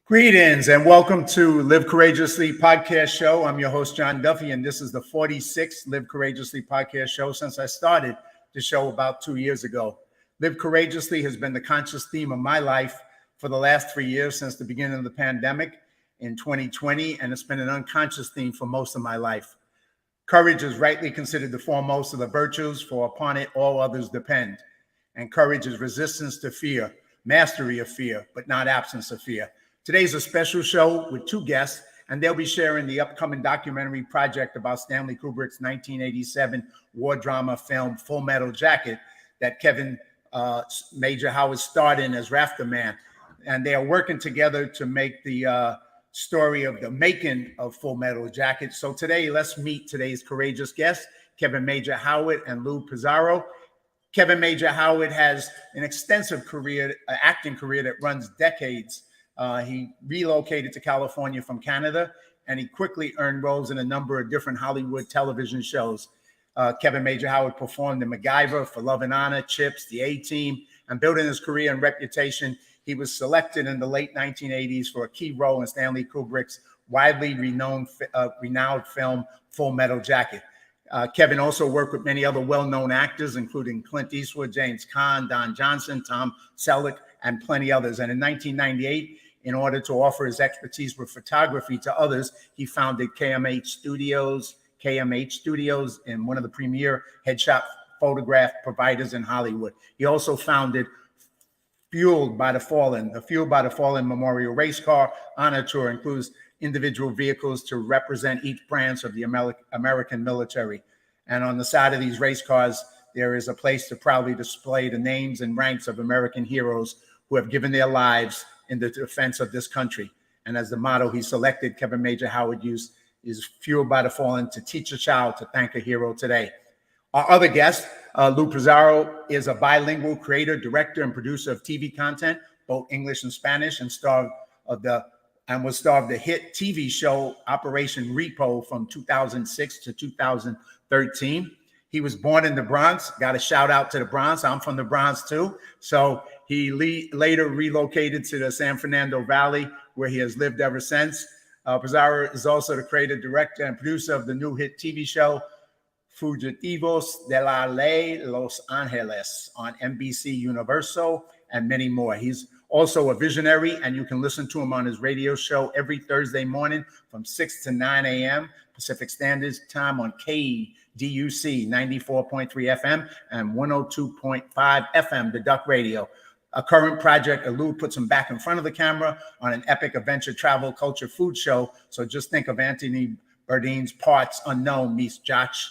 Greetings and welcome to Live Courageously podcast show. I'm your host, John Duffy, and this is the 46th Live Courageously podcast show since I started the show about 2 years ago. Live Courageously has been the conscious theme of my life for the last 3 years since the beginning of the pandemic in 2020, and it's been an unconscious theme for most of my life. Courage is rightly considered the foremost of the virtues, for upon it all others depend. And courage is resistance to fear, mastery of fear, but not absence of fear. Today's a special show with two guests, and they'll be sharing the upcoming documentary project about Stanley Kubrick's 1987 war drama film Full Metal Jacket that Kevyn Major Howard starred in as Rafter Man. And they are working together to make the story of the making of Full Metal Jacket. So today, let's meet today's courageous guests, Kevyn Major Howard and Lou Pizarro. Kevyn Major Howard has an extensive career, acting career that runs decades. He relocated to California from Canada, and he quickly earned roles in a number of different Hollywood television shows. Kevyn Major Howard performed in MacGyver, For Love and Honor, Chips, The A-Team, and building his career and reputation, he was selected in the late 1980s for a key role in Stanley Kubrick's widely renowned film, Full Metal Jacket. Kevyn also worked with many other well-known actors, including Clint Eastwood, James Caan, Don Johnson, Tom Selleck, and plenty others. And in 1998, in order to offer his expertise with photography to others, he founded KMH Studios, in one of the premier headshot photograph providers in Hollywood. He also founded Fueled by the Fallen. The Fueled by the Fallen Memorial Race Car Honor Tour includes individual vehicles to represent each branch of the American military. And on the side of these race cars, there is a place to proudly display the names and ranks of American heroes who have given their lives in the defense of this country. And as the motto he selected, Kevyn Major Howard used, is Fueled by the Fallen, to teach a child to thank a hero today. Our other guest, Lou Pizarro, is a bilingual creator, director, and producer of TV content, both English and Spanish, and was star of the hit TV show Operation Repo from 2006 to 2013. He was born in the Bronx. Got a shout out to the Bronx. I'm from the Bronx too. So he later relocated to the San Fernando Valley, where he has lived ever since. Pizarro is also the creator, director, and producer of the new hit TV show Fugitivos de la Ley Los Angeles on NBC Universal, and many more. He's also a visionary, and you can listen to him on his radio show every Thursday morning from 6 to 9 a.m. Pacific Standard Time on KDUC 94.3 FM and 102.5 FM, the Duck Radio. A current project, Lou puts him back in front of the camera on an epic adventure travel culture food show. So just think of Anthony Bourdain's Parts Unknown meets Josh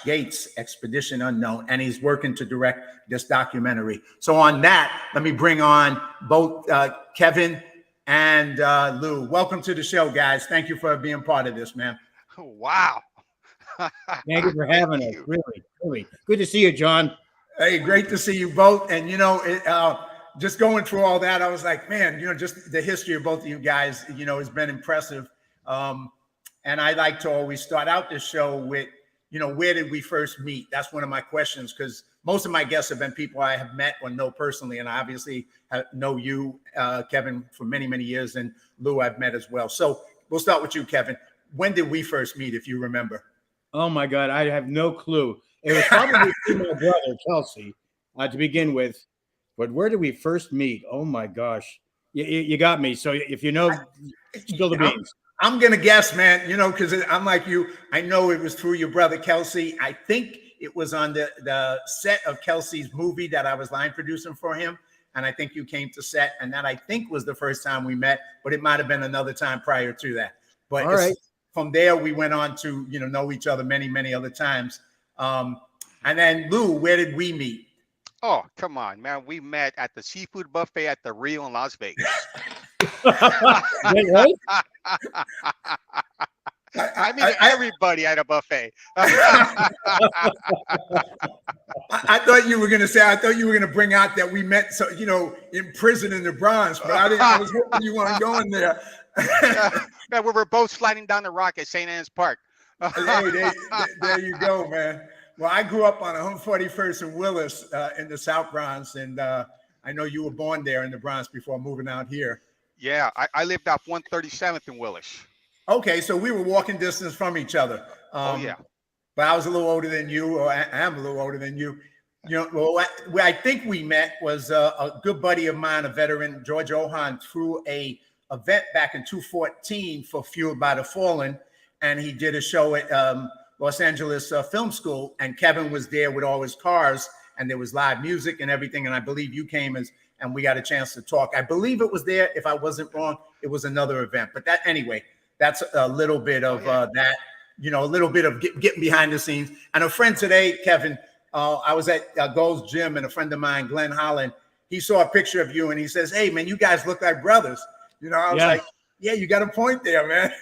Gates' Expedition Unknown, and he's working to direct this documentary. So on that, let me bring on both Kevyn and Lou. Welcome to the show, guys. Thank you for being part of this, man. Wow. Thank you for having us. Really. Good to see you, John. Hey, great to see you both. And, just going through all that, I was like, man, just the history of both of you guys, has been impressive. And I like to always start out this show with, where did we first meet? That's one of my questions, because most of my guests have been people I have met or know personally. And I obviously know you, Kevyn, for many, many years. And Lou, I've met as well. So we'll start with you, Kevyn. When did we first meet, if you remember? Oh, my God. I have no clue. It was probably through my brother, Kelsey, to begin with. But where did we first meet? Oh, my gosh. You got me. So if you know, spill the beans. I'm going to guess, man, because I'm like you. I know it was through your brother, Kelsey. I think it was on the set of Kelsey's movie that I was line producing for him. And I think you came to set. And that, I think, was the first time we met. But it might have been another time prior to that. But all right. From there, we went on to, know each other many, many other times. And then, Lou, where did we meet? Oh, come on, man. We met at the seafood buffet at the Rio in Las Vegas. Right? I mean, everybody at a buffet. I thought you were going to say, I thought you were going to bring out that we met, in prison in the Bronx, but I was hoping you weren't going there. Man, we were both sliding down the rock at St. Anne's Park. Hey, there you go, man. Well, I grew up on 141st and Willis in the South Bronx, and I know you were born there in the Bronx before moving out here. Yeah, I lived off 137th in Willis. Okay, so we were walking distance from each other. Oh yeah. But I was a little older than you, or I am a little older than you. You know, well, where I think we met was a good buddy of mine, a veteran, George Ohan, threw a event back in 2014 for Fueled by the Fallen, and he did a show at Los Angeles Film School, and Kevyn was there with all his cars, and there was live music and everything, and I believe you came and we got a chance to talk. I believe it was there. If I wasn't wrong, it was another event. But that anyway, that's a little bit of that. You know, a little bit of getting behind the scenes. And a friend today, Kevyn, I was at Gold's Gym, and a friend of mine, Glenn Holland, he saw a picture of you and he says, "Hey, man, you guys look like brothers." You know, I was like, "Yeah, you got a point there,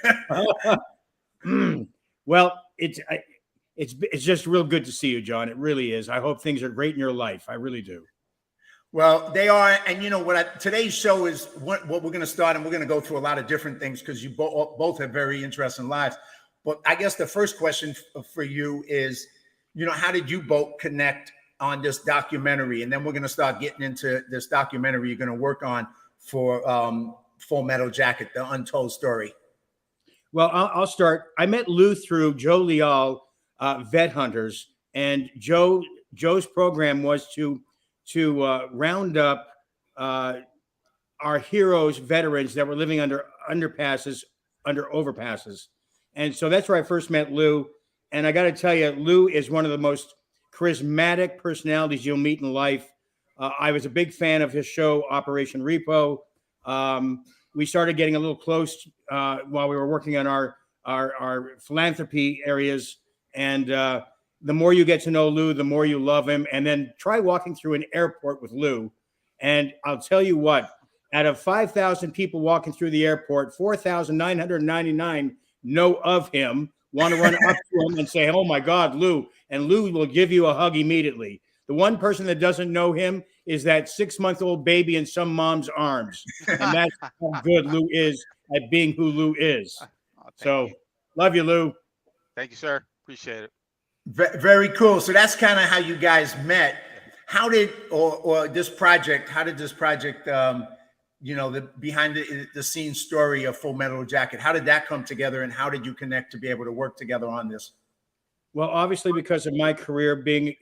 man." Well, it's just real good to see you, John. It really is. I hope things are great in your life. I really do. Well, they are. And you know what? Today's show is what we're going to start, and we're going to go through a lot of different things because you both have very interesting lives. But I guess the first question for you is, you know, how did you both connect on this documentary? And then we're going to start getting into this documentary you're going to work on for Full Metal Jacket, the untold story. Well, I'll start. I met Lou through Joe Leal, Vet Hunters, and Joe's program was to round up our heroes, veterans that were living under overpasses. And so that's where I first met Lou. And I got to tell you, Lou is one of the most charismatic personalities you'll meet in life. I was a big fan of his show, Operation Repo. We started getting a little close while we were working on our philanthropy areas. And the more you get to know Lou, the more you love him. And then try walking through an airport with Lou. And I'll tell you what, out of 5,000 people walking through the airport, 4,999 know of him, want to run up to him and say, "Oh my God, Lou." And Lou will give you a hug immediately. The one person that doesn't know him is that 6-month-old baby in some mom's arms. And that's how good Lou is at being who Lou is. So love you, Lou. Thank you, sir. Appreciate it. Very cool. So that's kind of how you guys met. How did, or this project, you know, the behind the scenes story of Full Metal Jacket, how did that come together, and how did you connect to be able to work together on this? Well, obviously, because of my career being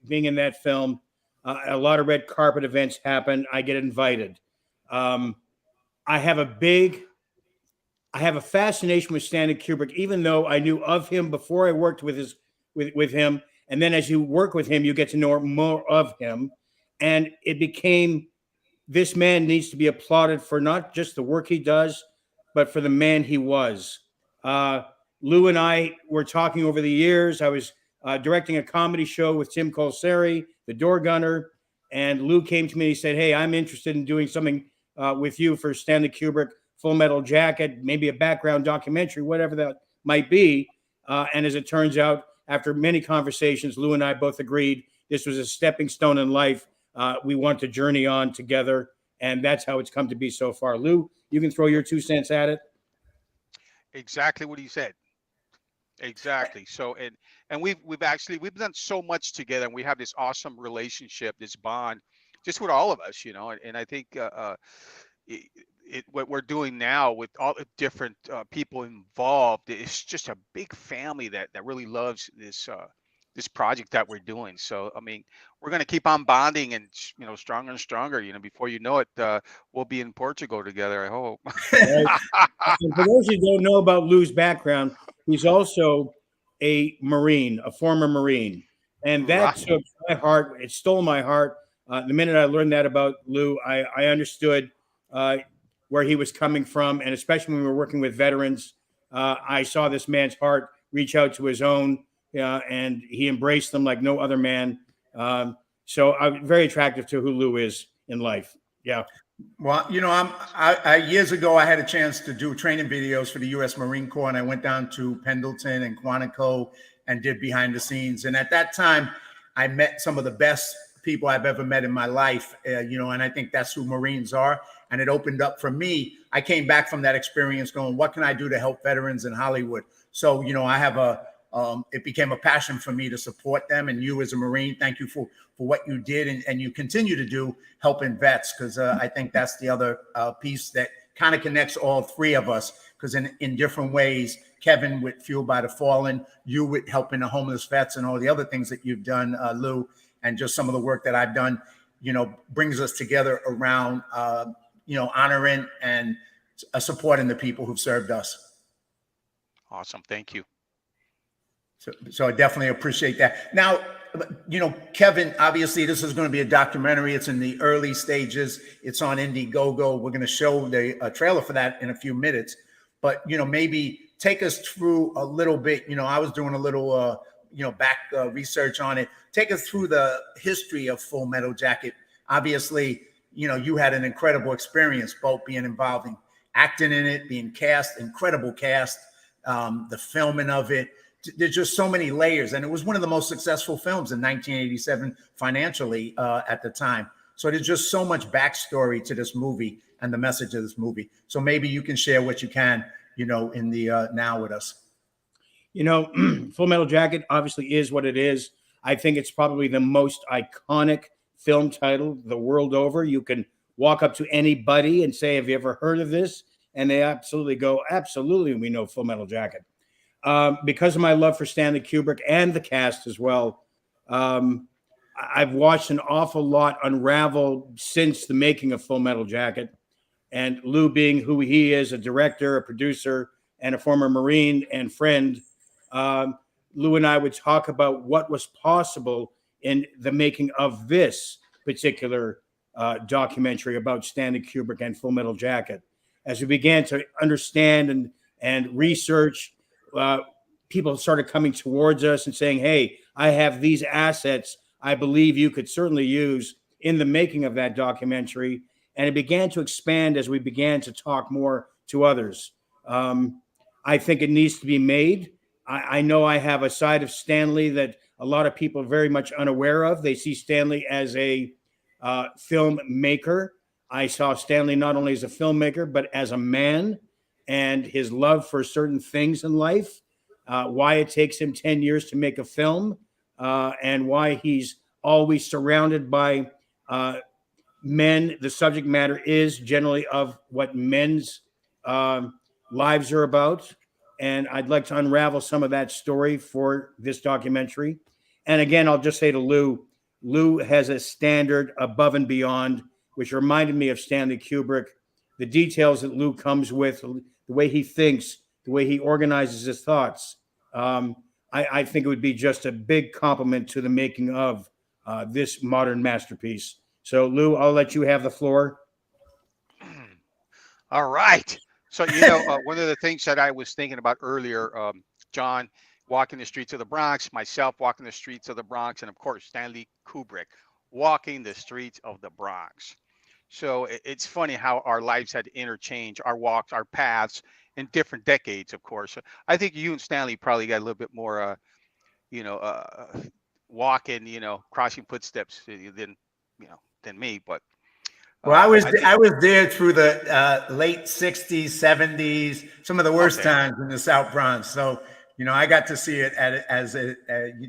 in that film, a lot of red carpet events happen. I get invited. I have a fascination with Stanley Kubrick, even though I knew of him before I worked with him. And then as you work with him, you get to know more of him. And it became, this man needs to be applauded for not just the work he does, but for the man he was. Lou and I were talking over the years. I was directing a comedy show with Tim Colseri, the Door Gunner, and Lou came to me and he said, "Hey, I'm interested in doing something with you for Stanley Kubrick, Full Metal Jacket, maybe a background documentary, whatever that might be." And as it turns out, after many conversations, Lou and I both agreed this was a stepping stone in life. We want to journey on together, and that's how it's come to be so far. Lou, you can throw your 2 cents at it. Exactly what he said. Exactly. So, and we've done so much together, and we have this awesome relationship, this bond, just with all of us, you know. And I think what we're doing now with all the different people involved, it's just a big family that really loves this project that we're doing. So, I mean, we're going to keep on bonding and, you know, stronger and stronger. You know, before you know it, we'll be in Portugal together, I hope. And for those who don't know about Lou's background, he's also a Marine, a former Marine. And that took my heart. It stole my heart. The minute I learned that about Lou, I understood where he was coming from. And especially when we were working with veterans, I saw this man's heart reach out to his own, and he embraced them like no other man. So I'm very attractive to who Lou is in life. Yeah. Well, you know, I years ago, I had a chance to do training videos for the U.S. Marine Corps, and I went down to Pendleton and Quantico and did behind the scenes. And at that time, I met some of the best people I've ever met in my life, you know, and I think that's who Marines are. And it opened up for me. I came back from that experience going, what can I do to help veterans in Hollywood? So, you know, I have it became a passion for me to support them. And you as a Marine, thank you for what you did and you continue to do helping vets, because I think that's the other piece that kind of connects all three of us, because in different ways, Kevin with Fueled by the Fallen, you with helping the homeless vets and all the other things that you've done, Lou, and just some of the work that I've done, brings us together around, honoring and supporting the people who've served us. Awesome. Thank you. So I definitely appreciate that. Now, Kevin, obviously this is going to be a documentary. It's in the early stages. It's on Indiegogo. We're going to show the trailer for that in a few minutes. But, maybe take us through a little bit. I was doing a little, back research on it. Take us through the history of Full Metal Jacket. Obviously, you had an incredible experience, both being involved in acting in it, being cast, incredible cast, the filming of it. There's just so many layers, and it was one of the most successful films in 1987 financially at the time. So there's just so much backstory to this movie and the message of this movie. So maybe you can share what you can, in the now with us. Full Metal Jacket obviously is what it is. I think it's probably the most iconic film title the world over. You can walk up to anybody and say, have you ever heard of this? And they absolutely go, absolutely, we know Full Metal Jacket. Because of my love for Stanley Kubrick and the cast as well, I've watched an awful lot unravel since the making of Full Metal Jacket. And Lou, being who he is, a director, a producer, and a former Marine and friend, Lou and I would talk about what was possible in the making of this particular documentary about Stanley Kubrick and Full Metal Jacket. As we began to understand and research, people started coming towards us and saying, hey, I have these assets I believe you could certainly use in the making of that documentary. And it began to expand as we began to talk more to others. I think it needs to be made. I know I have a side of Stanley that a lot of people are very much unaware of. They see Stanley as a filmmaker. I saw Stanley not only as a filmmaker, but as a man, and his love for certain things in life, why it takes him 10 years to make a film, and why he's always surrounded by men. The subject matter is generally of what men's lives are about. And I'd like to unravel some of that story for this documentary. And again, I'll just say to Lou, Lou has a standard above and beyond, which reminded me of Stanley Kubrick. The details that Lou comes with, the way he thinks, the way he organizes his thoughts. I think it would be just a big compliment to the making of this modern masterpiece. So, Lou, I'll let you have the floor. All right. So, one of the things that I was thinking about earlier, John, walking the streets of the Bronx, myself walking the streets of the Bronx, and of course, Stanley Kubrick walking the streets of the Bronx. So it's funny how our lives had to interchange, our walks, our paths in different decades, of course. I think you and Stanley probably got a little bit more, walking, crossing footsteps than me. But well, I was there through the late 60s, 70s, some of the worst times in the South Bronx. So, I got to see it as a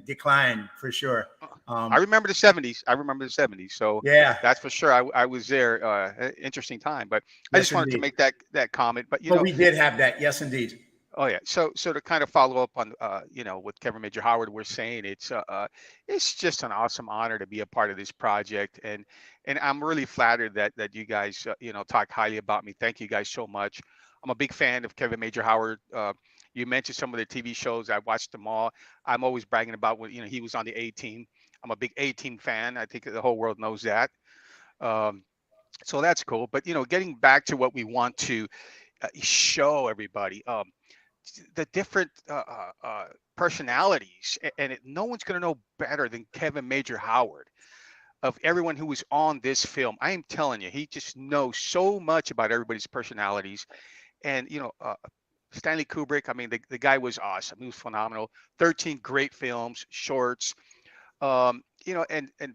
decline for sure. I remember the 70s. So yeah, that's for sure. I was there. Interesting time, but I just wanted to make that comment. But we did have that. Yes, indeed. Oh yeah. So to kind of follow up on what Kevyn Major Howard was saying, it's just an awesome honor to be a part of this project, and I'm really flattered that you guys talk highly about me. Thank you guys so much. I'm a big fan of Kevyn Major Howard. You mentioned some of the TV shows. I watched them all. I'm always bragging about when he was on the A-Team. I'm a big A-Team fan. I think the whole world knows that. So that's cool. But getting back to what we want to show everybody, the different personalities, and no one's going to know better than Kevyn Major Howard of everyone who was on this film. I am telling you, he just knows so much about everybody's personalities. And Stanley Kubrick, I mean, the guy was awesome. He was phenomenal. 13 great films, shorts. And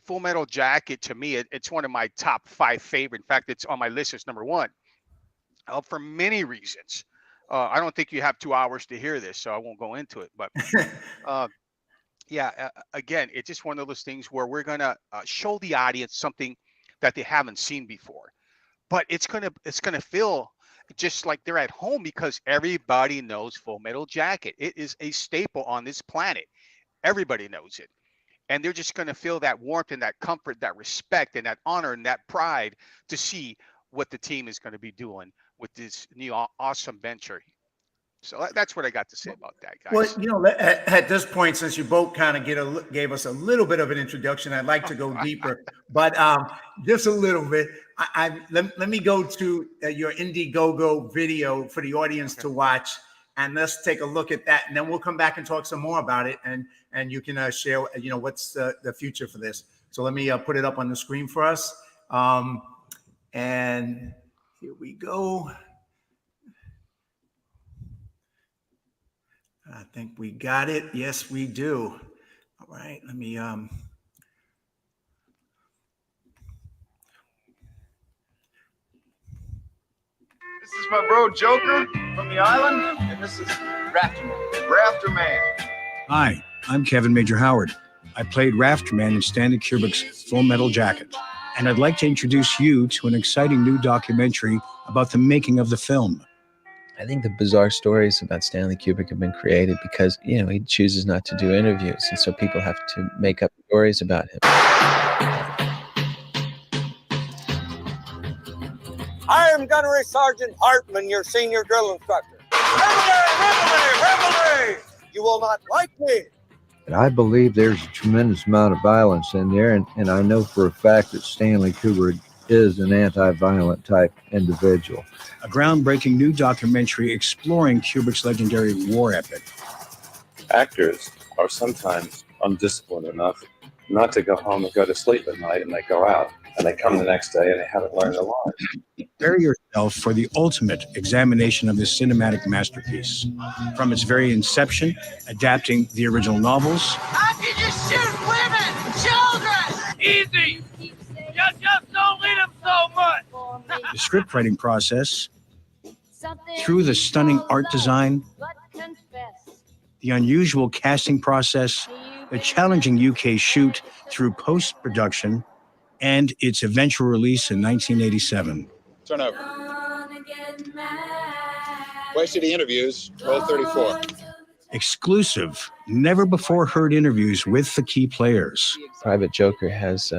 Full Metal Jacket, to me, it's one of my top 5 favorite. In fact, it's on my list as number 1 for many reasons. I don't think you have 2 hours to hear this, so I won't go into it. But again, it's just one of those things where we're gonna show the audience something that they haven't seen before, but it's gonna feel just like they're at home, because everybody knows Full Metal Jacket. It is a staple on this planet. Everybody knows it. And they're just going to feel that warmth and that comfort, that respect and that honor and that pride to see what the team is going to be doing with this new awesome venture. So that's what I got to say about that, guys. Well, you know, at this point, since you both kind of gave us a little bit of an introduction, I'd like to go deeper, but just a little bit. Let me go to your Indiegogo video for the audience to watch, and let's take a look at that, and then we'll come back and talk some more about it, and you can share, you know, what's the future for this. So let me put it up on the screen for us, and here we go. I think we got it. Yes, we do. All right, let me This is my bro Joker from the island, and this is Rafterman. Hi, I'm Kevyn Major Howard. I played Rafterman in Stanley Kubrick's Full Metal Jacket, and I'd like to introduce you to an exciting new documentary about the making of the film. I think the bizarre stories about Stanley Kubrick have been created because, you know, he chooses not to do interviews, and so people have to make up stories about him. I am Gunnery Sergeant Hartman, your senior drill instructor. Reveille! You will not like me. And I believe there's a tremendous amount of violence in there, and I know for a fact that Stanley Kubrick is an anti-violent type individual. A groundbreaking new documentary exploring Kubrick's legendary war epic. Actors are sometimes undisciplined enough not to go home and go to sleep at night, and they go out and they come the next day and they haven't learned a lot. Prepare yourself for the ultimate examination of this cinematic masterpiece. From its very inception, adapting the original novels. How can you shoot women, children? Easy. You just don't lead them so much. The script writing process, through the stunning art design, the unusual casting process, the challenging UK shoot through post-production, and its eventual release in 1987. Turn over. Wasted the interviews, 12:34. Exclusive, never-before-heard interviews with the key players. Private Joker has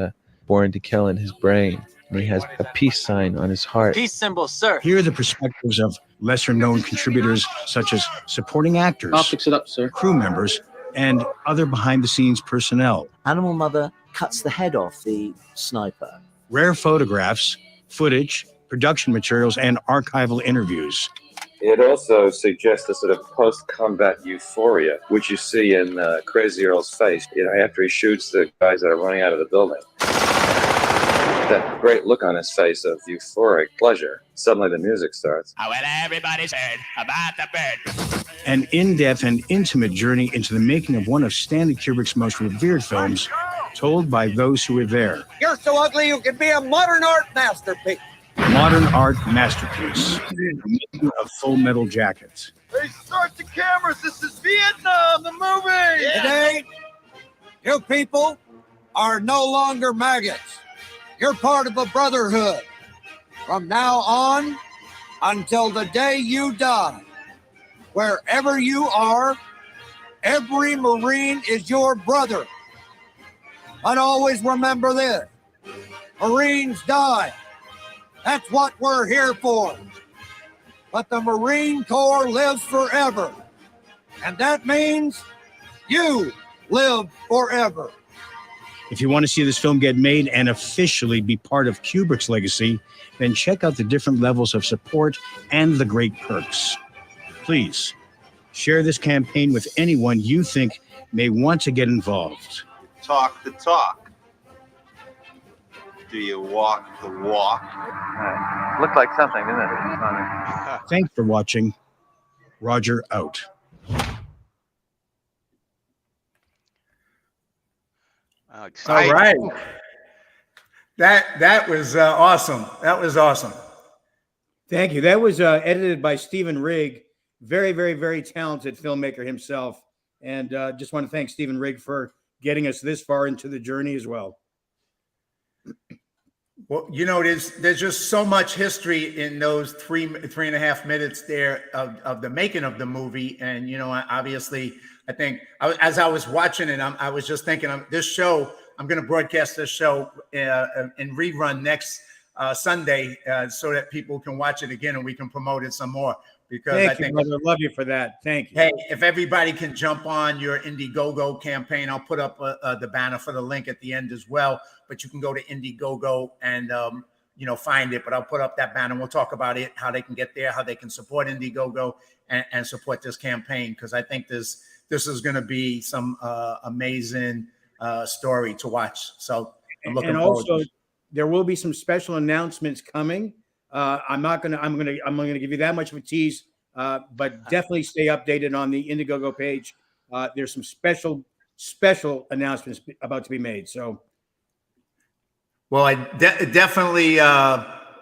Born to Kill in his brain, and he has a peace sign on his heart. Peace symbol, sir. Here are the perspectives of lesser-known contributors such as supporting actors, I'll fix it up, sir. crew members, and other behind-the-scenes personnel. Animal Mother cuts the head off the sniper. Rare photographs, footage, production materials, and archival interviews. It also suggests a sort of post-combat euphoria, which you see in Crazy Earl's face, you know, after he shoots the guys that are running out of the building. That great look on his face of euphoric pleasure. Suddenly the music starts. Oh, well, everybody's heard about the bird. An in-depth and intimate journey into the making of one of Stanley Kubrick's most revered films, told by those who were there. You're so ugly you can be a modern art masterpiece. Modern art masterpiece, the making of Full Metal Jacket. Hey, start the cameras. This is Vietnam, the movie. Today, you people are no longer maggots. You're part of a brotherhood. From now on, until the day you die, wherever you are, every Marine is your brother. But always remember this: Marines die. That's what we're here for. But the Marine Corps lives forever. And that means you live forever. If you want to see this film get made and officially be part of Kubrick's legacy, then check out the different levels of support and the great perks. Please share this campaign with anyone you think may want to get involved. Talk the talk. Do you walk the walk? Looked like something, didn't it? Thanks for watching. Roger out. All right. That was awesome. That was awesome. Thank you. That was edited by Stephen Rigg, very, very, very talented filmmaker himself. And just want to thank Stephen Rigg for getting us this far into the journey as well. Well, there's just so much history in those 3.5 minutes there of the making of the movie, and obviously, I think as I was watching it, I was just thinking, this show, I'm going to broadcast this show in rerun next Sunday, so that people can watch it again and we can promote it some more. Because Thank you, brother. Love you for that. Thank you. Hey, if everybody can jump on your Indiegogo campaign, I'll put up the banner for the link at the end as well. But you can go to Indiegogo and find it. But I'll put up that banner. We'll talk about it, how they can get there, how they can support Indiegogo and support this campaign, because I think this is going to be some amazing story to watch. So I'm looking forward to it. There will be some special announcements coming. I'm gonna give you that much of a tease, but definitely stay updated on the Indiegogo page. There's some special announcements about to be made. So, well, I definitely.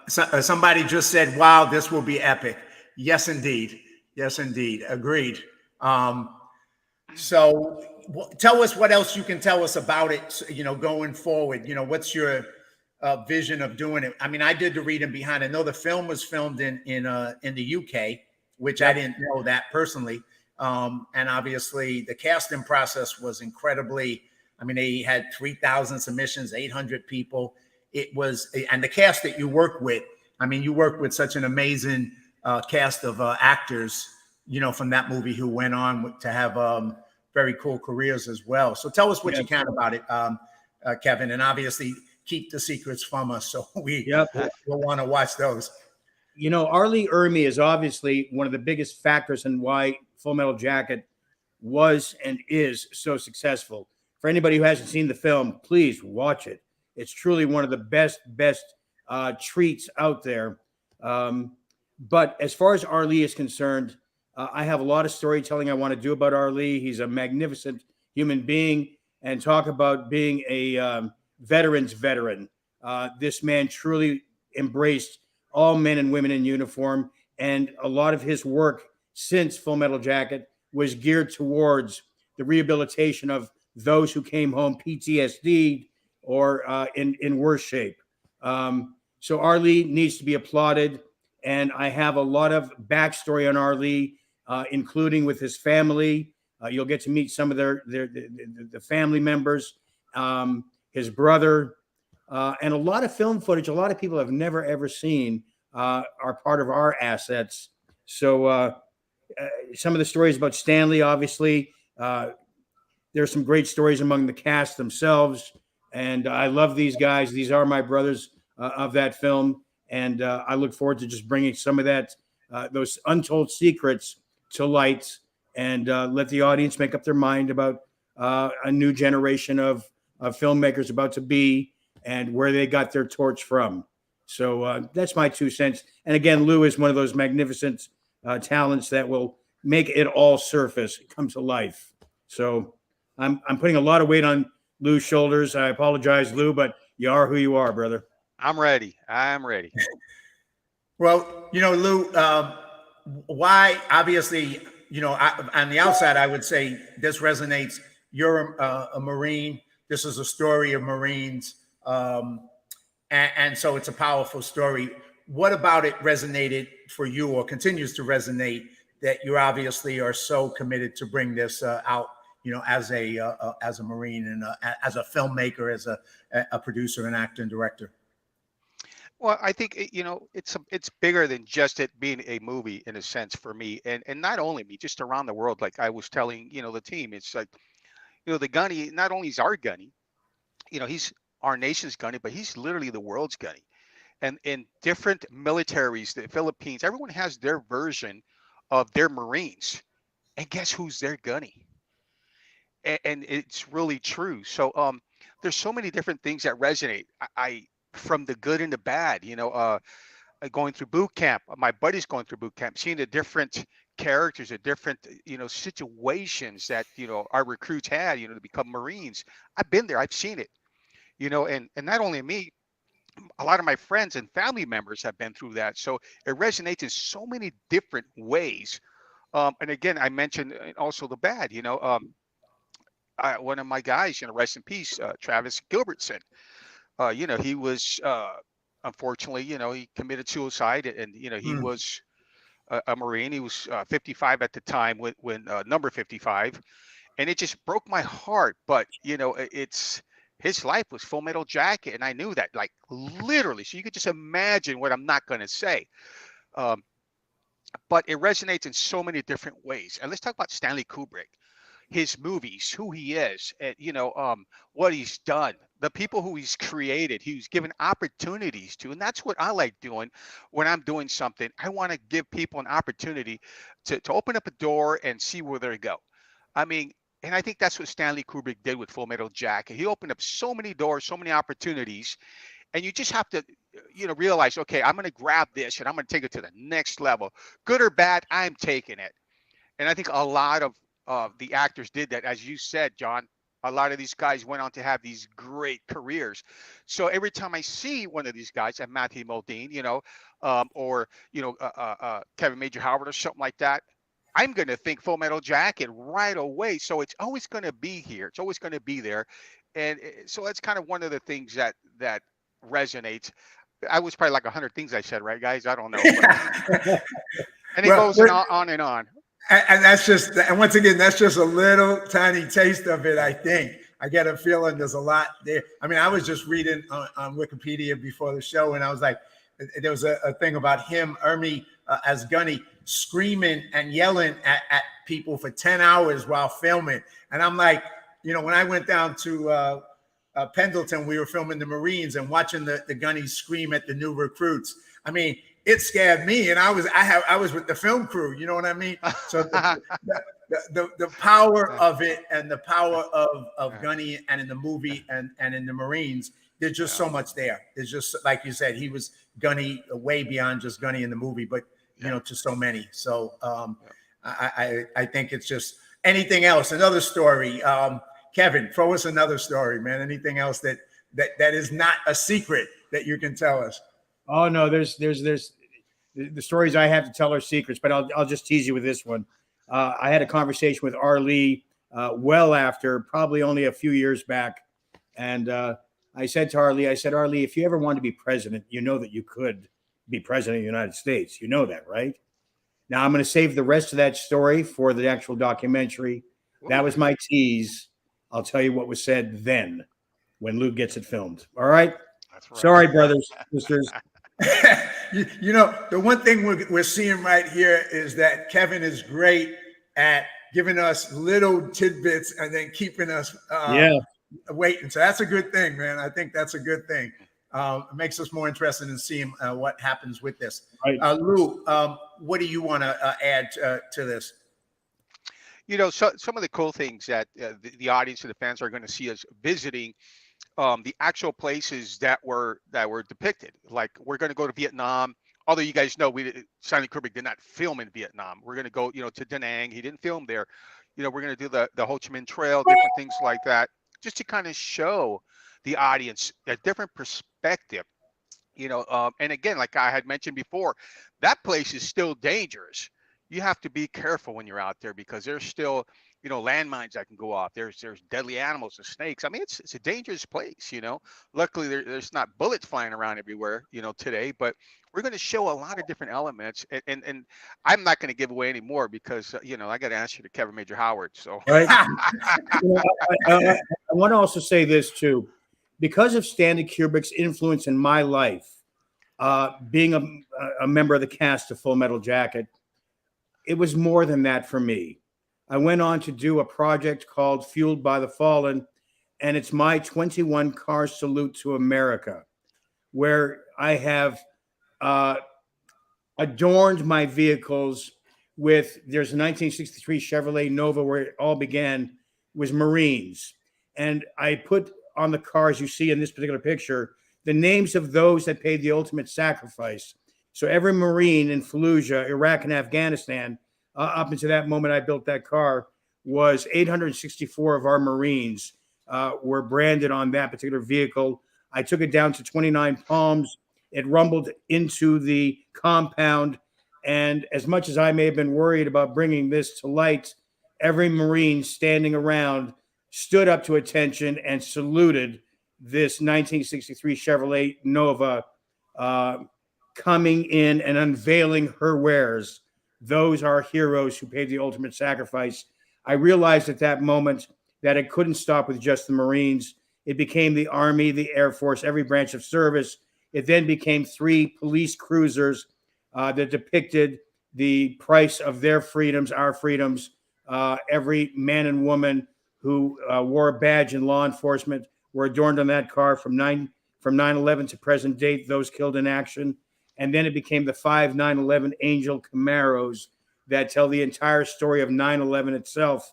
Somebody just said, "Wow, this will be epic." Yes, indeed. Yes, indeed. Agreed. So, tell us what else you can tell us about it. Going forward. What's your vision of doing it? I mean, I did the reading behind. I know the film was filmed in the UK, which I didn't know that personally. And obviously, the casting process was incredibly. I mean, they had 3,000 submissions, 800 people. It was, and the cast that you work with. I mean, you work with such an amazing cast of actors, from that movie who went on to have very cool careers as well. So tell us what you can about it, Kevin, and obviously keep the secrets from us, so we'll want to watch those. R. Lee Ermey is obviously one of the biggest factors in why Full Metal Jacket was and is so successful. For anybody who hasn't seen the film, please watch it. It's truly one of the best treats out there. But as far as R. Lee is concerned, I have a lot of storytelling I want to do about R. Lee. He's a magnificent human being, and talk about being a veteran's veteran. This man truly embraced all men and women in uniform, and a lot of his work since Full Metal Jacket was geared towards the rehabilitation of those who came home PTSD or in worse shape. So R. Lee needs to be applauded, and I have a lot of backstory on R. Lee, including with his family. You'll get to meet some of the family members. His brother, and a lot of film footage a lot of people have never, ever seen are part of our assets. So some of the stories about Stanley, obviously, there's some great stories among the cast themselves. And I love these guys. These are my brothers of that film. And I look forward to just bringing some of that, those untold secrets to light, and let the audience make up their mind about a new generation of filmmakers about to be, and where they got their torch from. So that's my 2 cents. And again, Lou is one of those magnificent talents that will make it all surface, come to life. So I'm putting a lot of weight on Lou's shoulders. I apologize, Lou, but you are who you are, brother. I'm ready. Well, Lou, why? Obviously, on the outside, I would say this resonates. You're a Marine. This is a story of Marines. And so it's a powerful story. What about it resonated for you, or continues to resonate, that you obviously are so committed to bring this out, as a Marine and as a filmmaker, as a producer and actor and director? Well, I think it's bigger than just it being a movie, in a sense, for me, and not only me, just around the world. Like I was telling the team, it's like the gunny. Not only is our gunny, he's our nation's gunny, but he's literally the world's gunny. And in different militaries, the Philippines, everyone has their version of their Marines, and guess who's their gunny? And it's really true. So there's so many different things that resonate. I from the good and the bad, going through boot camp, my buddies going through boot camp, seeing the different characters, the different situations that our recruits had, to become Marines. I've been there, I've seen it, and not only me, a lot of my friends and family members have been through that. So it resonates in so many different ways. And again, I mentioned also the bad. One of my guys, rest in peace, Travis Gilbertson. He was unfortunately, he committed suicide, and he Hmm. was a Marine. He was 55 at the time when number 55, and it just broke my heart. But it's his life was Full Metal Jacket, and I knew that, like, literally. So you could just imagine what I'm not going to say. Um, but it resonates in so many different ways. And let's talk about Stanley Kubrick, his movies, who he is, and what he's done, the people who he's created, he's given opportunities to, and that's what I like doing when I'm doing something. I want to give people an opportunity to open up a door and see where they go. I mean, and I think that's what Stanley Kubrick did with Full Metal Jacket. He opened up so many doors, so many opportunities, and you just have to realize, okay, I'm going to grab this and I'm going to take it to the next level. Good or bad, I'm taking it. And I think a lot of the actors did that. As you said, John, a lot of these guys went on to have these great careers. So every time I see one of these guys, and Matthew Modine, or Kevin Major Howard or something like that, I'm going to think Full Metal Jacket right away. So it's always going to be here. It's always going to be there. And so that's kind of one of the things that resonates. I was probably like 100 things I said, right, guys? I don't know. And it goes on and on. And that's just, and once again, that's just a little tiny taste of it. I think I get a feeling there's a lot there. I mean, I was just reading on Wikipedia before the show, and I was like, there was a thing about him, Ernie, as Gunny, screaming and yelling at people for 10 hours while filming. And I'm like, when I went down to Pendleton, we were filming the Marines and watching the Gunnies scream at the new recruits. I mean, it scared me, and I was with the film crew. You know what I mean? So the power of it, and the power of Gunny, and in the movie and in the Marines, there's just so much there. There's just, like you said, he was Gunny way beyond just Gunny in the movie, but to so many. So I think it's just anything else. Another story, Kevin, throw us another story, man. Anything else that is not a secret that you can tell us? Oh no, there's the stories I have to tell are secrets, but I'll just tease you with this one. I had a conversation with Arlie well after, probably only a few years back, and I said to Arlie, Arlie, if you ever wanted to be president, you know that you could be president of the United States. You know that, right? Now I'm going to save the rest of that story for the actual documentary. That was my tease. I'll tell you what was said then when Luke gets it filmed. All right? That's right. Sorry, brothers, sisters. The one thing we're seeing right here is that Kevin is great at giving us little tidbits and then keeping us waiting. So that's a good thing, man. I think that's a good thing. It makes us more interested in seeing what happens with this. Right. Lou, what do you want to add to this? So some of the cool things that the audience and the fans are going to see us visiting the actual places that were depicted. Like, we're going to go to Vietnam. Although you guys know Stanley Kubrick did not film in Vietnam. We're going to go, to Da Nang. He didn't film there. We're going to do the Ho Chi Minh Trail, different things like that, just to kind of show the audience a different perspective. And again, like I had mentioned before, that place is still dangerous. You have to be careful when you're out there, because there's still, landmines that can go off. There's deadly animals and snakes. I mean, it's a dangerous place. Luckily there's not bullets flying around everywhere, today, but we're going to show a lot of different elements, and I'm not going to give away any more because, I got to answer to Kevin Major Howard. So right. I want to also say this too, because of Stanley Kubrick's influence in my life, being a member of the cast of Full Metal Jacket, it was more than that for me. I went on to do a project called Fueled by the Fallen, and it's my 21 car salute to America, where I have adorned my vehicles with, there's a 1963 Chevrolet Nova where it all began, was Marines. And I put on the cars you see in this particular picture the names of those that paid the ultimate sacrifice. So every Marine in Fallujah, Iraq, and Afghanistan, up until that moment I built that car, was 864 of our Marines were branded on that particular vehicle. I took it down to 29 Palms. It rumbled into the compound. And as much as I may have been worried about bringing this to light, every Marine standing around stood up to attention and saluted this 1963 Chevrolet Nova coming in and unveiling her wares. Those are heroes who paid the ultimate sacrifice. I realized at that moment that it couldn't stop with just the Marines. It became the Army, the Air Force, every branch of service. It then became 3 police cruisers that depicted the price of their freedoms, our freedoms. Every man and woman who wore a badge in law enforcement were adorned on that car from 9/11 to present date, those killed in action. And then it became the 5 9/11 Angel Camaros that tell the entire story of 9/11 itself.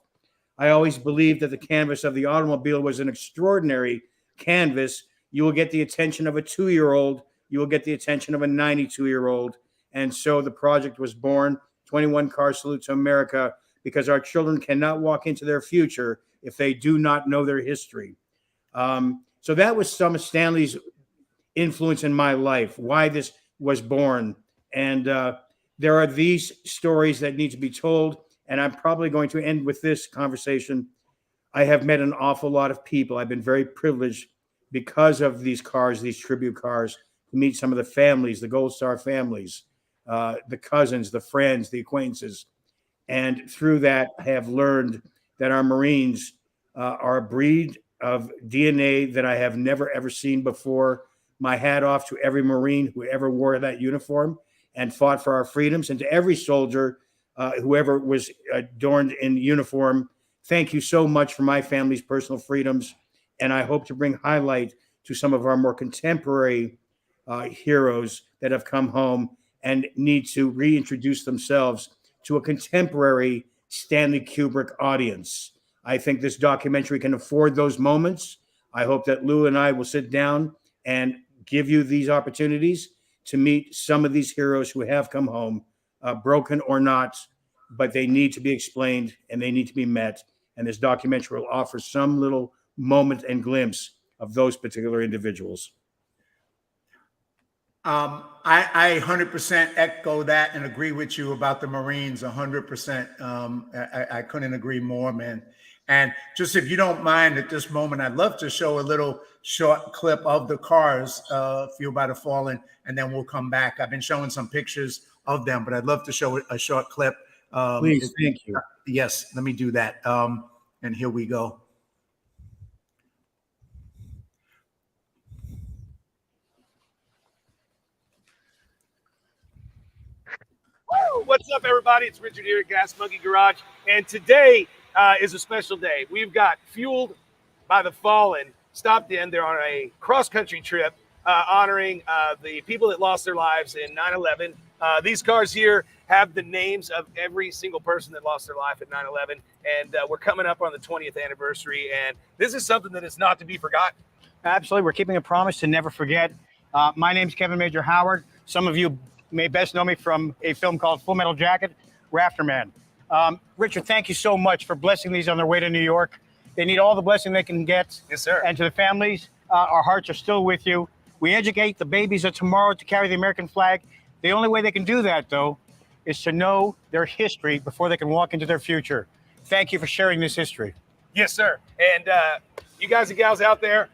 I always believed that the canvas of the automobile was an extraordinary canvas. You will get the attention of a 2-year-old. You will get the attention of a 92-year-old. And so the project was born, 21 Car Salute to America, because our children cannot walk into their future if they do not know their history. So that was some of Stanley's influence in my life, why this was born. And there are these stories that need to be told. And I'm probably going to end with this conversation. I have met an awful lot of people. I've been very privileged because of these cars, these tribute cars, to meet some of the families, the Gold Star families, the cousins, the friends, the acquaintances. And through that, I have learned that our Marines are a breed of DNA that I have never, ever seen before. My hat off to every Marine who ever wore that uniform and fought for our freedoms, and to every soldier, whoever was adorned in uniform. Thank you so much for my family's personal freedoms. And I hope to bring highlight to some of our more contemporary heroes that have come home and need to reintroduce themselves to a contemporary Stanley Kubrick audience. I think this documentary can afford those moments. I hope that Lou and I will sit down and give you these opportunities to meet some of these heroes who have come home, broken or not, but they need to be explained and they need to be met. And this documentary will offer some little moment and glimpse of those particular individuals. I 100% echo that and agree with you about the Marines 100%. I couldn't agree more, man. And just if you don't mind at this moment, I'd love to show a little short clip of the cars, Fueled by the Fallen, and then we'll come back. I've been showing some pictures of them, but I'd love to show a short clip. Please, thank you. Yes, let me do that. And here we go. What's up, everybody? It's Richard here at Gas Monkey Garage, and today is a special day. We've got Fueled by the Fallen stopped in. They're on a cross-country trip honoring the people that lost their lives in 9/11. These cars here have the names of every single person that lost their life at 9/11, and we're coming up on the 20th anniversary, and this is something that is not to be forgotten. Absolutely. We're keeping a promise to never forget. My name's Kevyn Major Howard. Some of you may best know me from a film called Full Metal Jacket, Rafterman. Richard, thank you so much for blessing these on their way to New York. They need all the blessing they can get. Yes, sir. And to the families, our hearts are still with you. We educate the babies of tomorrow to carry the American flag. The only way they can do that, though, is to know their history before they can walk into their future. Thank you for sharing this history. Yes, sir. And you guys and gals out there,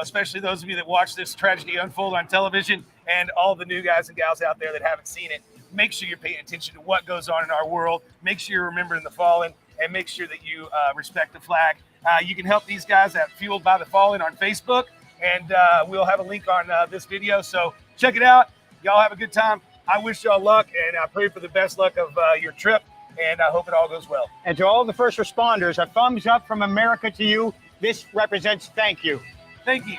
especially those of you that watch this tragedy unfold on television, and all the new guys and gals out there that haven't seen it, make sure you're paying attention to what goes on in our world. Make sure you're remembering the fallen, and make sure that you respect the flag. You can help these guys at Fueled by the Fallen on Facebook, and we'll have a link on this video. So check it out. Y'all have a good time. I wish y'all luck, and I pray for the best luck of your trip, and I hope it all goes well. And to all the first responders, a thumbs up from America to you. This represents thank you. Thank you.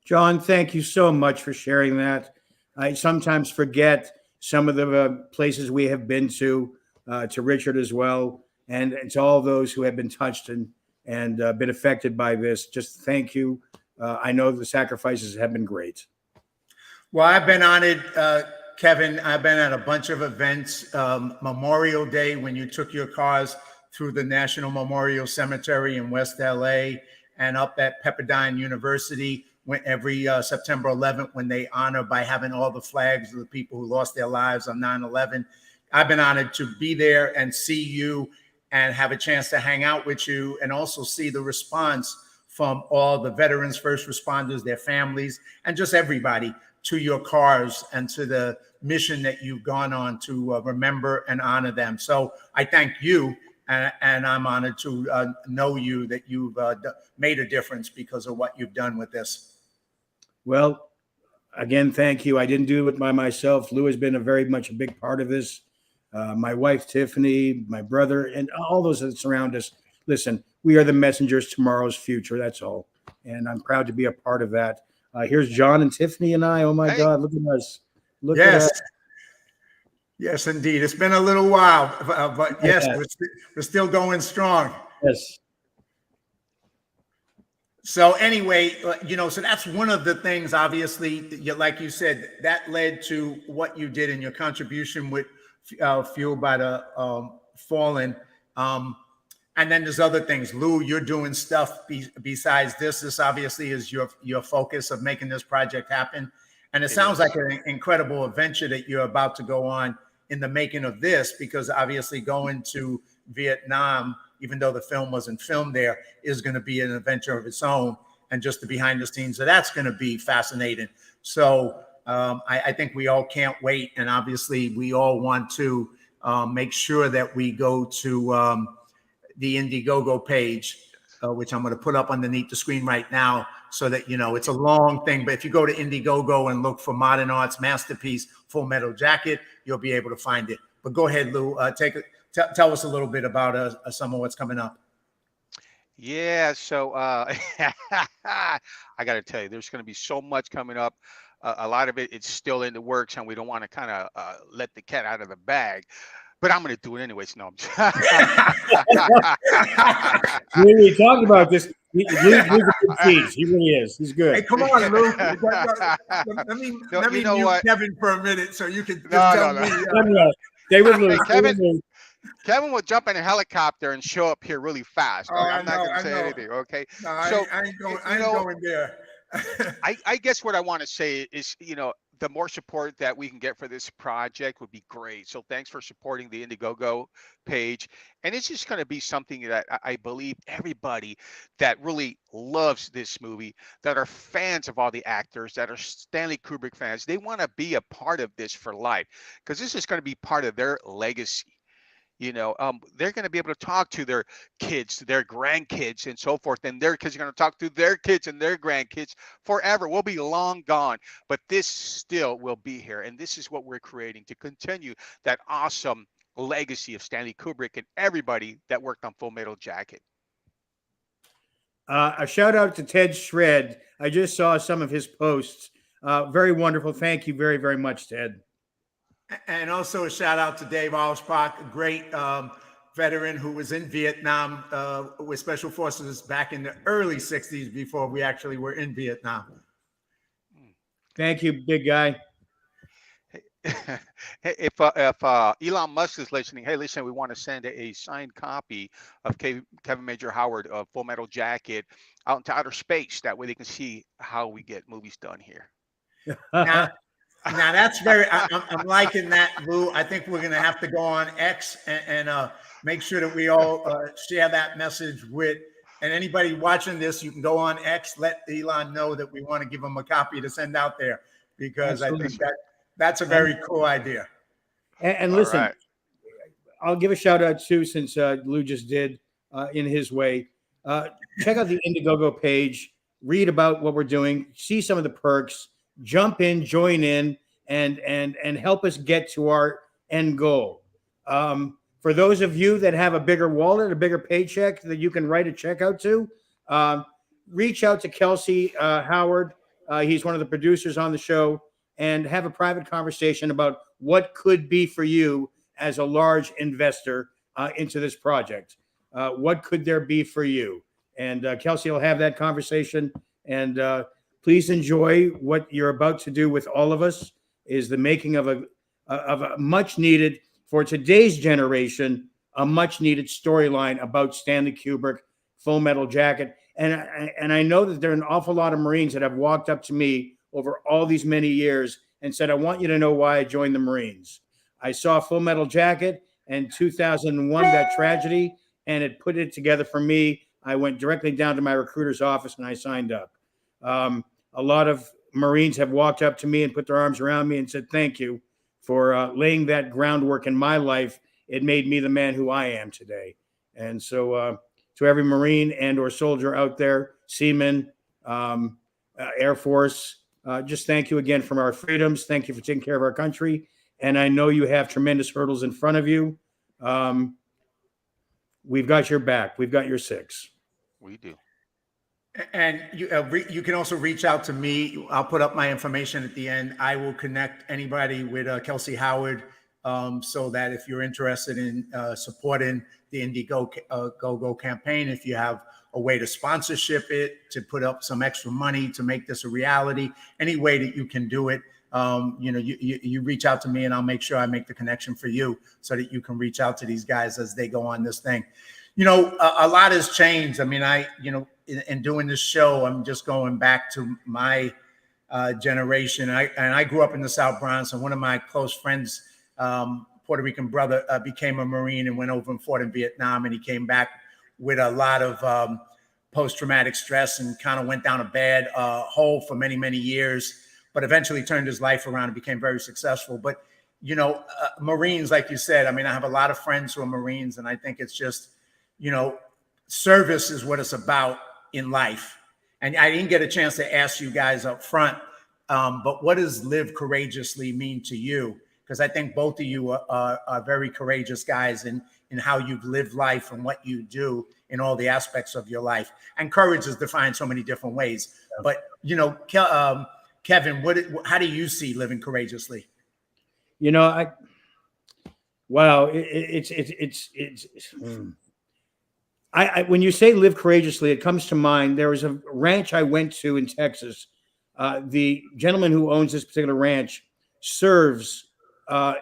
John, thank you so much for sharing that. I sometimes forget some of the places we have been to Richard as well, and to all those who have been touched and been affected by this. Just thank you. I know the sacrifices have been great. Well, I've been honored, Kevyn. I've been at a bunch of events. Memorial Day, when you took your cars through the National Memorial Cemetery in West LA and up at Pepperdine University. every September 11th, when they honor by having all the flags of the people who lost their lives on 9/11. I've been honored to be there and see you and have a chance to hang out with you, and also see the response from all the veterans, first responders, their families, and just everybody to your cars and to the mission that you've gone on to remember and honor them. So I thank you, and I'm honored to know you, that you've made a difference because of what you've done with this. Well, again, thank you. I didn't do it by myself. Lou has been very much a big part of this. My wife, Tiffany, my brother, and all those that surround us. Listen, we are the messengers of tomorrow's future. That's all. And I'm proud to be a part of that. Here's John and Tiffany and I. Oh, my God. Look at us. Look at us. Yes, indeed. It's been a little while, but yes, we're still going strong. Yes. So anyway, so that's one of the things, obviously, like you said, that led to what you did in your contribution with Fueled by the Fallen. And then there's other things. Lou, you're doing stuff besides this. This obviously is your focus of making this project happen. And it sounds like an incredible adventure that you're about to go on in the making of this, because obviously going to Vietnam, even though the film wasn't filmed there, is going to be an adventure of its own. And just the behind the scenes, so that's going to be fascinating. So I think we all can't wait. And obviously we all want to make sure that we go to the Indiegogo page, which I'm going to put up underneath the screen right now, so that, it's a long thing. But if you go to Indiegogo and look for Modern Arts Masterpiece Full Metal Jacket, you'll be able to find it. But go ahead, Lou, tell us a little bit about some of what's coming up. Yeah, so I got to tell you, there's going to be so much coming up. A lot of it's still in the works, and we don't want to kind of let the cat out of the bag. But I'm going to do it anyways. No, We talked about this. Lou's a good cheese. He really is. He's good. Hey, come on, Lou. Let me mute Kevin for a minute so you can tell me. Stay with Lou. Kevin will jump in a helicopter and show up here really fast. Okay? I'm not going to say anything. Okay. No, so I ain't going there. I guess what I want to say is, the more support that we can get for this project would be great. So thanks for supporting the Indiegogo page. And it's just going to be something that I believe everybody that really loves this movie, that are fans of all the actors, that are Stanley Kubrick fans, they want to be a part of this for life, because this is going to be part of their legacy. They're going to be able to talk to their kids, their grandkids, and so forth. And their kids are going to talk to their kids and their grandkids forever. We'll be long gone, but this still will be here. And this is what we're creating to continue that awesome legacy of Stanley Kubrick and everybody that worked on Full Metal Jacket. A shout out to Ted Shred. I just saw some of his posts. Very wonderful. Thank you very, very much, Ted. And also a shout out to Dave Alspach, a great veteran who was in Vietnam with Special Forces back in the early 60s, before we actually were in Vietnam. Thank you, big guy. If Elon Musk is listening, hey, listen, we want to send a signed copy of Kevyn Major Howard of Full Metal Jacket out into outer space. That way they can see how we get movies done here. Now that's very, I'm liking that, Lou. I think we're going to have to go on X and make sure that we all share that message with, and anybody watching this, you can go on X, let Elon know that we want to give him a copy to send out there, because Absolutely. I think that's a very cool idea. And listen, right. I'll give a shout out too, since Lou just did in his way. Check out the Indiegogo page, read about what we're doing, see some of the perks. Jump in, join in, and help us get to our end goal. For those of you that have a bigger wallet, a bigger paycheck that you can write a check out to, reach out to Kelsey Howard. He's one of the producers on the show, and have a private conversation about what could be for you as a large investor into this project. What could there be for you? And Kelsey will have that conversation, and please enjoy what you're about to do with all of us, is the making of a much needed, for today's generation, a much needed storyline about Stanley Kubrick, Full Metal Jacket. And I know that there are an awful lot of Marines that have walked up to me over all these many years and said, I want you to know why I joined the Marines. I saw Full Metal Jacket and 2001, that tragedy, and it put it together for me. I went directly down to my recruiter's office and I signed up. A lot of Marines have walked up to me and put their arms around me and said, thank you for laying that groundwork in my life. It made me the man who I am today. And so to every Marine and or soldier out there, seaman, Air Force, just thank you again for our freedoms. Thank you for taking care of our country. And I know you have tremendous hurdles in front of you. We've got your back. We've got your six. We do. And you can also reach out to me. I'll put up my information at the end. I will connect anybody with Kelsey Howard, so that if you're interested in supporting the Indiegogo campaign, if you have a way to sponsorship it, to put up some extra money to make this a reality, any way that you can do it, you reach out to me and I'll make sure I make the connection for you so that you can reach out to these guys as they go on this thing. A lot has changed. I mean, in doing this show, I'm just going back to my generation. I grew up in the South Bronx, and one of my close friends, Puerto Rican brother, became a Marine and went over and fought in Vietnam, and he came back with a lot of post-traumatic stress and kind of went down a bad hole for many, many years, but eventually turned his life around and became very successful. But, Marines, like you said, I mean, I have a lot of friends who are Marines, and I think it's just, service is what it's about in life. And I didn't get a chance to ask you guys up front, but what does live courageously mean to you? Because I think both of you are very courageous guys in how you've lived life and what you do in all the aspects of your life. And courage is defined so many different ways. But, Kevin, how do you see living courageously? When you say live courageously, it comes to mind. There was a ranch I went to in Texas. The gentleman who owns this particular ranch serves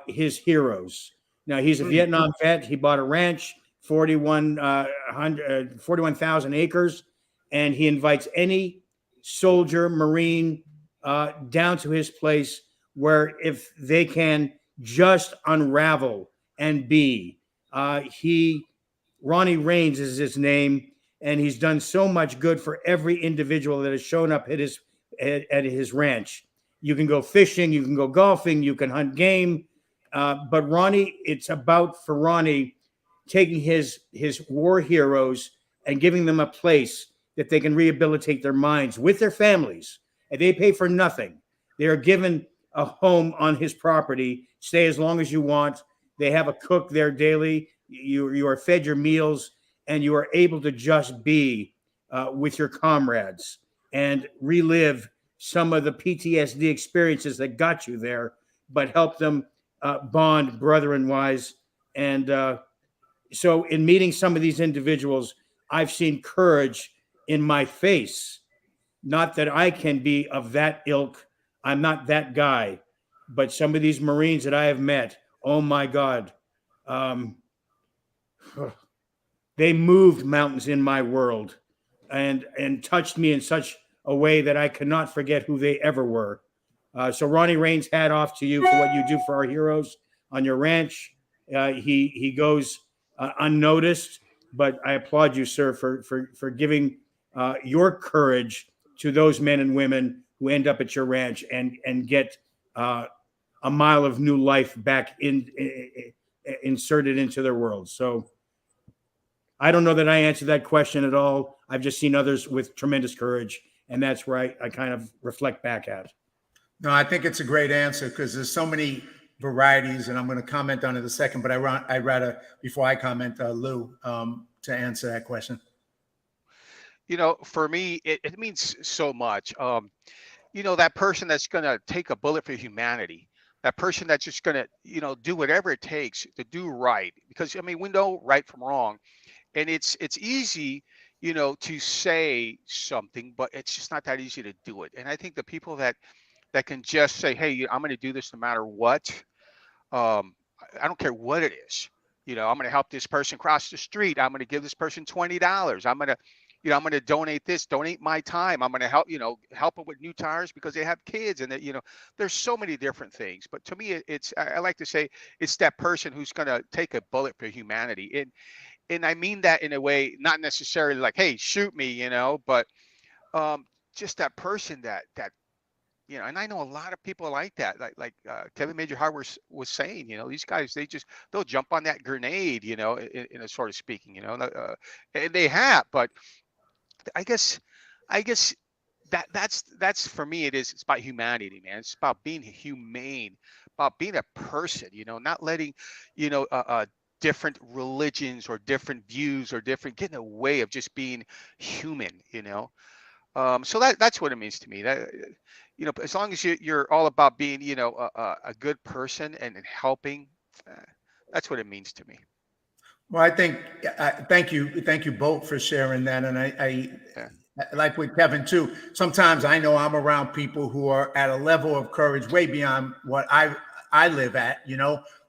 his heroes. Now, he's a Vietnam vet. He bought a ranch, 41,000 acres, and he invites any soldier, Marine, down to his place where if they can just unravel and be. Ronnie Raines is his name, and he's done so much good for every individual that has shown up at his ranch. You can go fishing, you can go golfing, you can hunt game, but Ronnie, it's about for Ronnie taking his war heroes and giving them a place that they can rehabilitate their minds with their families, and they pay for nothing. They are given a home on his property, stay as long as you want. They have a cook there daily. You are fed your meals, and you are able to just be with your comrades and relive some of the PTSD experiences that got you there, but help them bond brethren-wise. And so in meeting some of these individuals, I've seen courage in my face. Not that I can be of that ilk. I'm not that guy. But some of these Marines that I have met, oh my God, they moved mountains in my world and touched me in such a way that I cannot forget who they ever were. So Ronnie Raines, hat off to you for what you do for our heroes on your ranch. He goes unnoticed, but I applaud you, sir, for giving your courage to those men and women who end up at your ranch and get a mile of new life back inserted into their world. So I don't know that I answered that question at all. I've just seen others with tremendous courage, and that's where I kind of reflect back at. No, I think it's a great answer because there's so many varieties, and I'm going to comment on it in a second, but I'd rather, before I comment, Lou, to answer that question. For me, it means so much. That person that's going to take a bullet for humanity, that person that's just going to, do whatever it takes to do right. Because, we know right from wrong. And it's easy, to say something, but it's just not that easy to do it. And I think the people that can just say, hey, I'm going to do this no matter what. I don't care what it is. I'm going to help this person cross the street. I'm going to give this person $20. I'm going to I'm going to donate this, donate my time. I'm going to help, help them with new tires because they have kids, and that, there's so many different things. But to me, I like to say it's that person who's going to take a bullet for humanity. And I mean that in a way, not necessarily like, hey, shoot me, but just that person that and I know a lot of people like that, like Kevin Major Howard was saying, these guys, they'll jump on that grenade, in a sort of speaking, and they have. But I guess that's for me, it's about humanity, man. It's about being humane, about being a person, not letting, different religions or different views or different get in the way of just being human, so that's what it means to me. That as long as you're all about being, a good person and helping, that's what it means to me. Well, I think thank you both for sharing that, and I like with Kevin too. Sometimes I know I'm around people who are at a level of courage way beyond what I live at,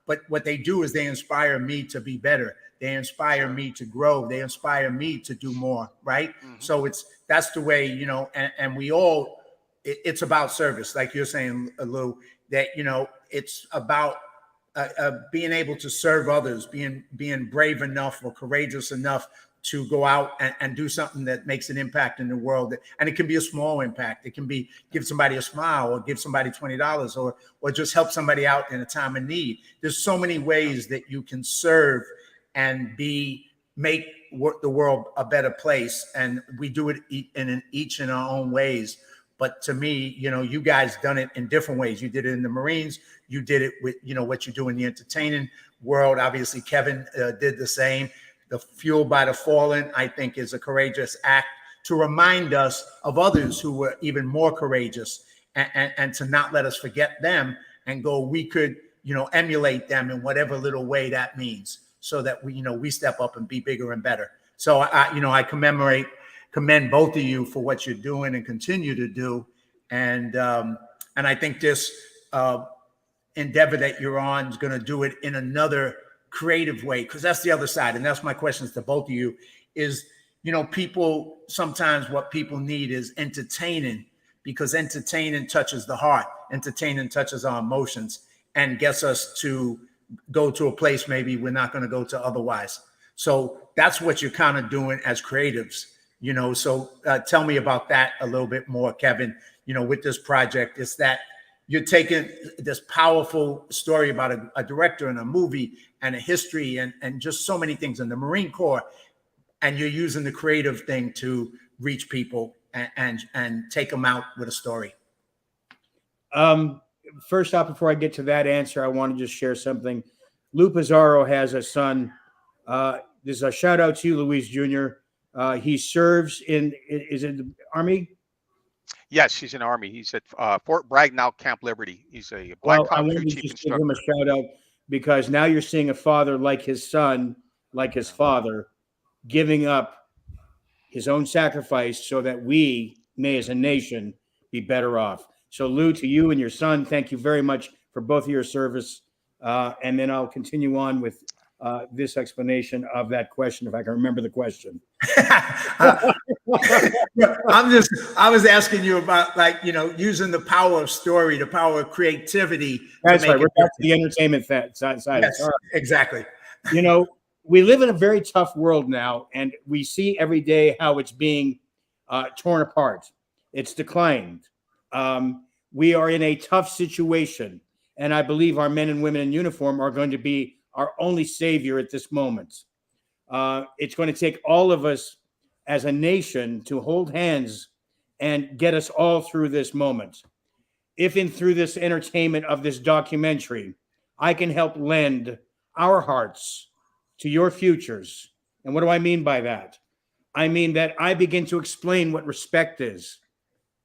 But what they do is they inspire me to be better. They inspire me to grow. They inspire me to do more, right? Mm-hmm. So that's the way, and we all, it's about service, like you're saying, Lou, that, it's about being able to serve others, being brave enough or courageous enough to go out and do something that makes an impact in the world. And it can be a small impact. It can be give somebody a smile or give somebody $20 or just help somebody out in a time of need. There's so many ways that you can serve and make the world a better place. And we do it each in our own ways. But to me, you guys done it in different ways. You did it in the Marines. You did it with, what you do in the entertaining world. Obviously, Kevin did the same. The Fueled by the Fallen, I think, is a courageous act to remind us of others who were even more courageous and to not let us forget them and go, we could, emulate them in whatever little way that means so that we step up and be bigger and better. So I commend both of you for what you're doing and continue to do. And I think this endeavor that you're on is going to do it in another creative way, because that's the other side. And that's my questions to both of you is, people, sometimes what people need is entertaining, because entertaining touches the heart, entertaining touches our emotions and gets us to go to a place maybe we're not going to go to otherwise. So that's what you're kind of doing as creatives, so tell me about that a little bit more, Kevin, with this project. Is that you're taking this powerful story about a director and a movie and a history and just so many things in the Marine Corps, and you're using the creative thing to reach people and take them out with a story. First off, before I get to that answer, I want to just share something. Lou Pizarro has a son. This is a shout out to you, Luis Jr. He serves is it the Army? Yes, he's in the Army. He's at Fort Bragg now, Camp Liberty. He's a Black Hawk II chief instructor. Give him a shout out, because now you're seeing a father like his son, like his father, giving up his own sacrifice so that we may, as a nation, be better off. So, Lou, to you and your son, thank you very much for both of your service. And then I'll continue on with this explanation of that question, if I can remember the question. I was asking you about, using the power of story, the power of creativity. That's right. We're back to the entertainment side. Yes, exactly. We live in a very tough world now, and we see every day how it's being torn apart. It's declined. We are in a tough situation, and I believe our men and women in uniform are going to be our only savior at this moment. It's going to take all of us as a nation to hold hands and get us all through this moment. If through this entertainment of this documentary, I can help lend our hearts to your futures. And what do I mean by that? I mean that I begin to explain what respect is.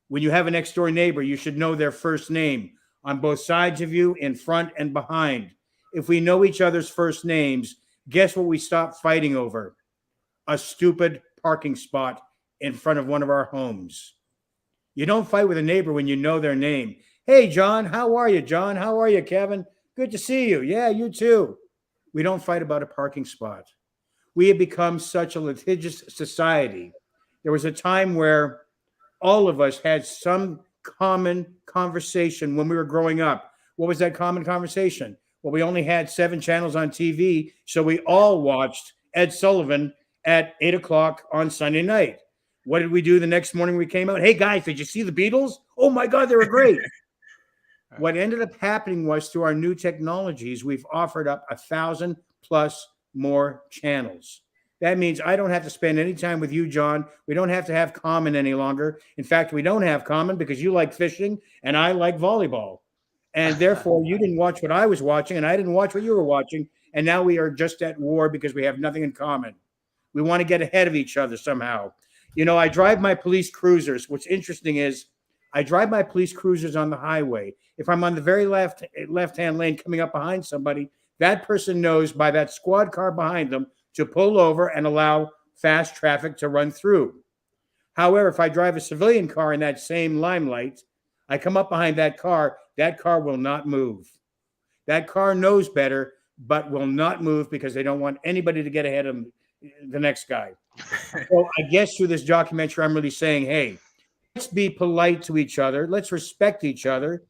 When you have a next door neighbor, you should know their first name on both sides of you, in front and behind. If we know each other's first names, guess what we stop fighting over? A stupid parking spot in front of one of our homes. You don't fight with a neighbor when you know their name. Hey, John, how are you, John? How are you, Kevin? Good to see you. Yeah, you too. We don't fight about a parking spot. We have become such a litigious society There was a time where all of us had some common conversation when we were growing up. What was that common conversation? Well, we only had 7 channels on TV, so we all watched Ed Sullivan at 8 o'clock on Sunday night. What did we do the next morning we came out? Hey, guys, did you see the Beatles? Oh, my God, they were great. What ended up happening was through our new technologies, we've offered up 1,000 plus more channels. That means I don't have to spend any time with you, John. We don't have to have common any longer. In fact, we don't have common because you like fishing and I like volleyball. And therefore, you didn't watch what I was watching and I didn't watch what you were watching. And now we are just at war because we have nothing in common. We want to get ahead of each other somehow. You know, I drive my police cruisers. What's interesting is I drive my police cruisers on the highway. If I'm on the very left-hand lane coming up behind somebody, that person knows by that squad car behind them to pull over and allow fast traffic to run through. However, if I drive a civilian car in that same limelight, I come up behind that car will not move. That car knows better, but will not move because they don't want anybody to get ahead of the next guy. So I guess through this documentary, I'm really saying, hey, let's be polite to each other. Let's respect each other.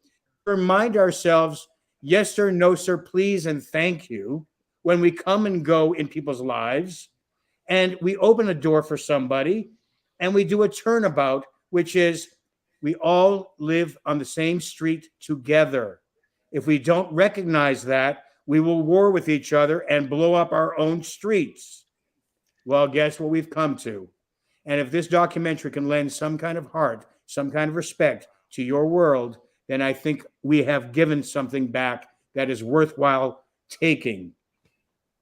Remind ourselves, yes, sir, no, sir, please, and thank you when we come and go in people's lives. And we open a door for somebody and we do a turnabout, which is we all live on the same street together. If we don't recognize that, we will war with each other and blow up our own streets. Well, guess what we've come to? And if this documentary can lend some kind of heart, some kind of respect to your world, then I think we have given something back that is worthwhile taking.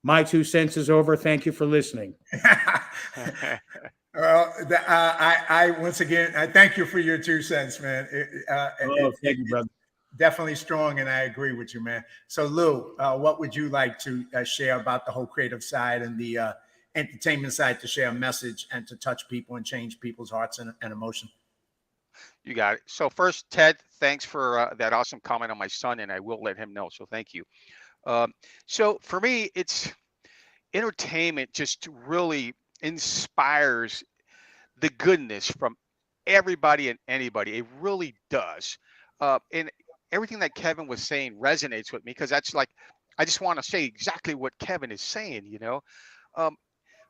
My 2 cents is over. Thank you for listening. Well, I once again, I thank you for your 2 cents, man. Thank you, brother. Definitely strong, and I agree with you, man. So, Lou, what would you like to share about the whole creative side and the entertainment side to share a message and to touch people and change people's hearts and emotion? You got it. So first, Ted, thanks for that awesome comment on my son, and I will let him know. So thank you. So for me, it's entertainment just really inspires the goodness from everybody and anybody. It really does. And everything that Kevin was saying resonates with me because that's like, I just want to say exactly what Kevin is saying, you know.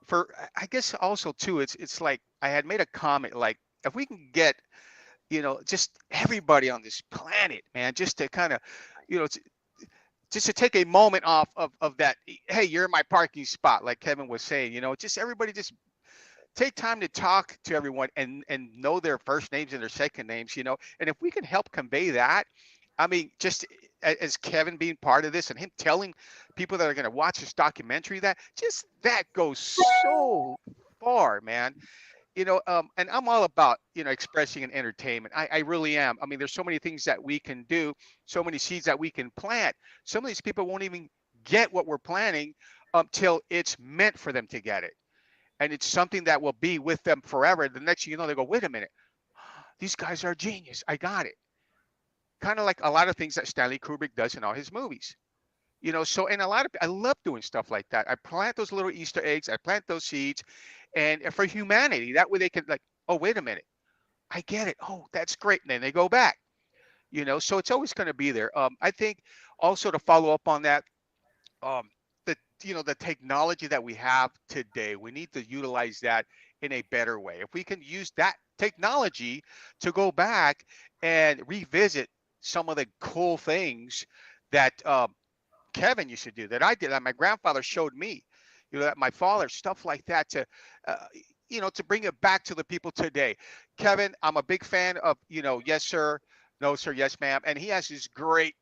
For I guess also too, it's like I had made a comment like if we can get, you know, just everybody on this planet, man, just to kind of, you know, just to take a moment off of that. Hey, you're in my parking spot, like Kevin was saying, you know, just everybody just take time to talk to everyone and know their first names and their second names, you know, and if we can help convey that, I mean, just as Kevin being part of this and him telling people that are going to watch this documentary that goes so far, man. You know, and I'm all about, you know, expressing and entertainment. I really am. I mean, there's so many things that we can do, so many seeds that we can plant. Some of these people won't even get what we're planting until it's meant for them to get it. And it's something that will be with them forever. The next thing you know, they go, wait a minute, these guys are genius. I got it. Kind of like a lot of things that Stanley Kubrick does in all his movies. You know, so, and I love doing stuff like that. I plant those little Easter eggs. I plant those seeds. And for humanity, that way they can like, oh, wait a minute, I get it. Oh, that's great. And then they go back, you know, so it's always going to be there. I think also to follow up on that, the technology that we have today, we need to utilize that in a better way. If we can use that technology to go back and revisit some of the cool things that Kevin used to do, that I did, that my grandfather showed me, you know, that my father, stuff like that, to you know, to bring it back to the people today. Kevin, I'm a big fan of, you know, yes sir, no sir, yes ma'am, and he has this great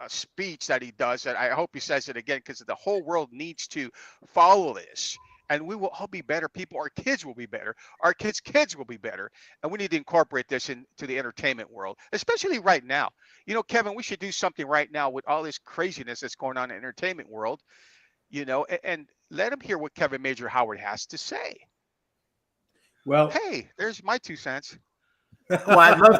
speech that he does that I hope he says it again because the whole world needs to follow this, and we will all be better people. Our kids will be better. Our kids' will be better, and we need to incorporate this into the entertainment world, especially right now. You know, Kevin, we should do something right now with all this craziness that's going on in the entertainment world. You know, and let him hear what Kevin Major Howard has to say. Well, hey, there's my 2 cents. Well, I'd love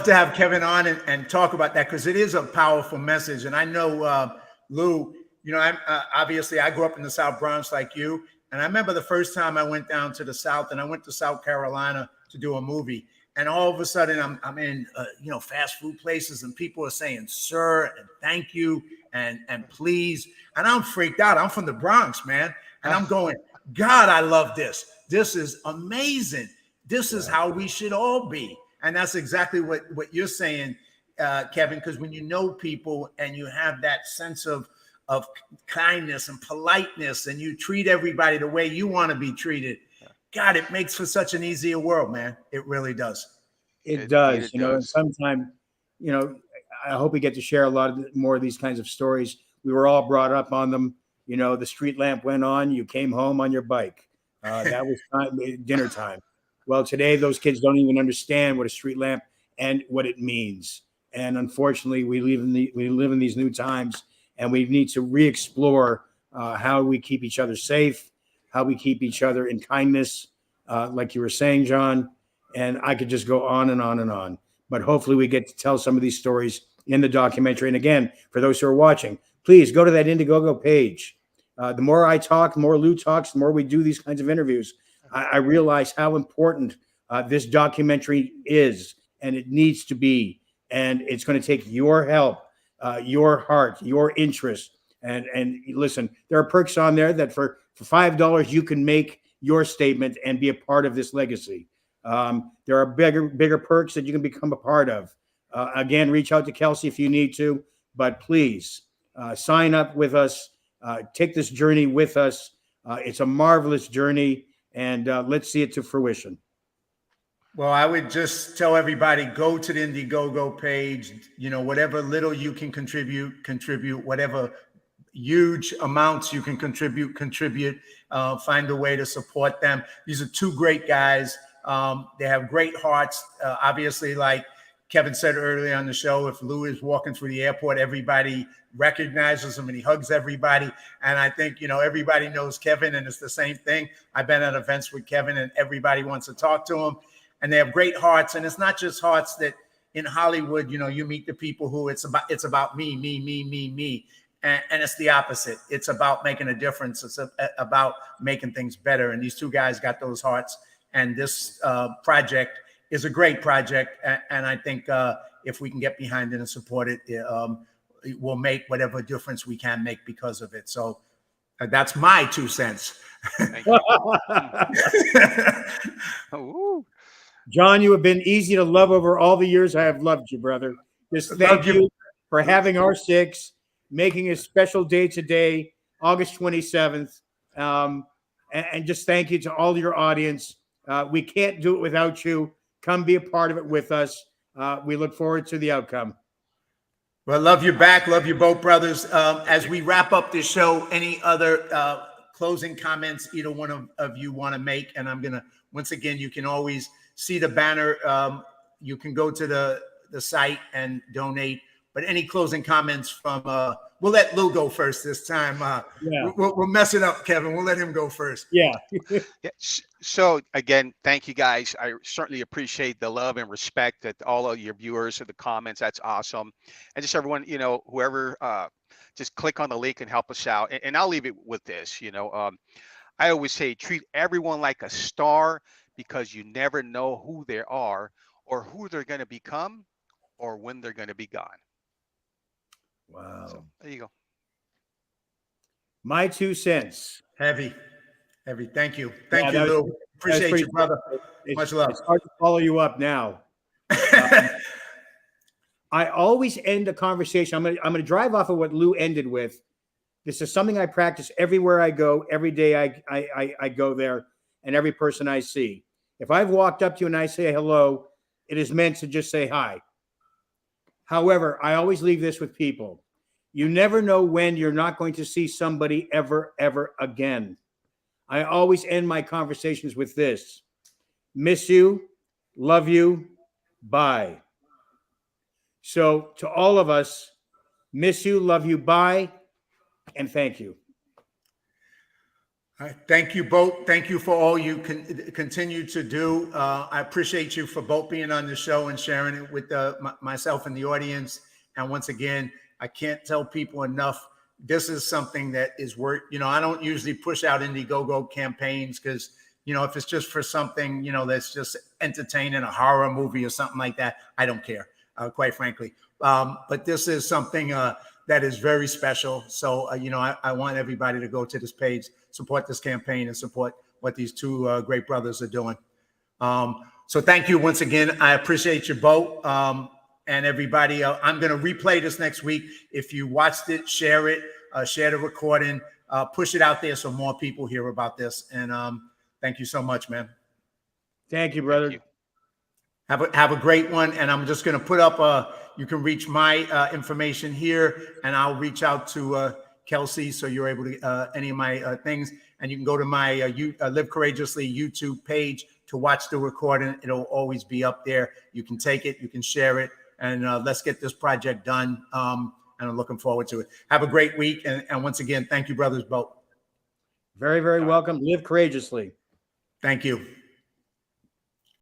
to have Kevin on and talk about that because it is a powerful message. And I know, Lou, you know, I'm obviously I grew up in the South Bronx like you, And I remember the first time I went down to the South, and I went to South Carolina to do a movie. And all of a sudden, I'm in fast food places, and people are saying "sir" and "thank you" and "please," and I'm freaked out. I'm from the Bronx, man, and I'm going, God, I love this. This is amazing. This is how we should all be, and that's exactly what you're saying, Kevin. Because when you know people and you have that sense of kindness and politeness, and you treat everybody the way you want to be treated. God, it makes for such an easier world, man. It really does. It does. And sometimes, I hope we get to share a lot more of these kinds of stories. We were all brought up on them. The street lamp went on. You came home on your bike. That was dinner time. Well, today those kids don't even understand what a street lamp and what it means. And unfortunately, we live in these new times, and we need to re-explore how we keep each other safe, how we keep each other in kindness, like you were saying, John. And I could just go on and on and on. But hopefully we get to tell some of these stories in the documentary. And again, for those who are watching, please go to that Indiegogo page. The more I talk, the more Lou talks, the more we do these kinds of interviews, I realize how important this documentary is, and it needs to be. And it's going to take your help, your heart, your interest. And listen, there are perks on there that for $5, you can make your statement and be a part of this legacy. There are bigger perks that you can become a part of. Again, reach out to Kelsey if you need to, but please sign up with us. Take this journey with us. It's a marvelous journey, and let's see it to fruition. Well, I would just tell everybody, go to the Indiegogo page. Whatever little you can contribute. Whatever huge amounts you can contribute. Find a way to support them. These are two great guys. They have great hearts. Obviously, like Kevin said earlier on the show, if Lou is walking through the airport, everybody recognizes him and he hugs everybody. And I think, everybody knows Kevin, and it's the same thing. I've been at events with Kevin and everybody wants to talk to him, and they have great hearts. And it's not just hearts that in Hollywood, you meet the people who it's about me. And it's the opposite. It's about making a difference. It's about making things better. And these two guys got those hearts. And this project is a great project. And I think if we can get behind it and support it, it will make whatever difference we can make because of it. So that's my 2 cents. John, you have been easy to love over all the years I have loved you, brother. Just thank you for having our 6, making a special day today, August 27th. And just thank you to all your audience. We can't do it without you. Come be a part of it with us. We look forward to the outcome. Well, love you back. Love you both, brothers. As we wrap up this show, any other closing comments either one of you want to make? And I'm going to, once again, you can always see the banner. You can go to the site and donate. But any closing comments from, we'll let Lou go first this time. We'll mess it up, Kevin. We'll let him go first. Yeah. So again, thank you guys. I certainly appreciate the love and respect that all of your viewers of the comments. That's awesome. And just everyone, whoever, just click on the link and help us out. And I'll leave it with this, I always say, treat everyone like a star, because you never know who they are or who they're going to become or when they're going to be gone. Wow. So, there you go. My 2 cents. Heavy. Thank you. Thank you, Lou. Appreciate you, brother. Much love. It's hard to follow you up now. I always end a conversation. I'm going to drive off of what Lou ended with. This is something I practice everywhere I go. Every day I go there, and every person I see. If I've walked up to you and I say hello, it is meant to just say hi. However, I always leave this with people. You never know when you're not going to see somebody ever again. I always end my conversations with this: miss you, love you, bye. So to all of us, miss you, love you, bye, and thank you. All right. Thank you both. Thank you for all you continue to do. I appreciate you for both being on the show and sharing it with myself and the audience. And once again, I can't tell people enough this is something that is worth, I don't usually push out Indiegogo campaigns because, if it's just for something, that's just entertaining, a horror movie or something like that, I don't care, quite frankly. But this is something that is very special. So, I want everybody to go to this page, support this campaign, and support what these two great brothers are doing. So thank you once again. I appreciate your vote. And everybody, I'm going to replay this next week. If you watched it, share it, share the recording, push it out there so more people hear about this. And thank you so much, man. Thank you, brother. Thank you. Have a great one. And I'm just going to put up, you can reach my information here, and I'll reach out to Kelsey so you're able to any of my things. And you can go to my Live Courageously YouTube page to watch the recording. It'll always be up there. You can take it, you can share it, and let's get this project done. And I'm looking forward to it. Have a great week. And once again, thank you, brothers, both. Very, very welcome. Live courageously. Thank you.